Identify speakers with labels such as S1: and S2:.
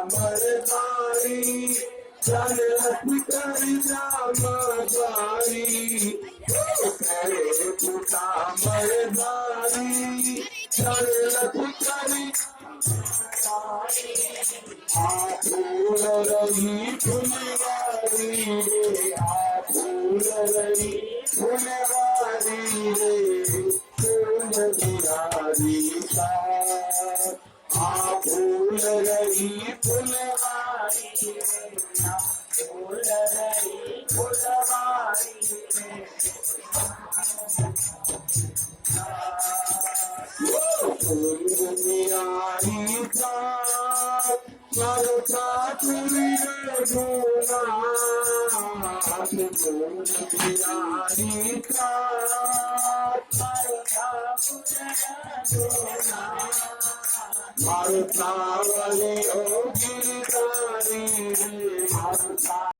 S1: मरदारी जन्नत कर जामदारी करे पिता मरदारी जन्नत कर फूल रही फुलवारी रे फूल रही फुलवारी रे फूल दुरारी सा फूल रही फुलवारी फूल रही फुलवारी फूल दुनियारी का मरता तुरी गुना फूल दुनियारी का मरता वाली ओ गिरदारी मरता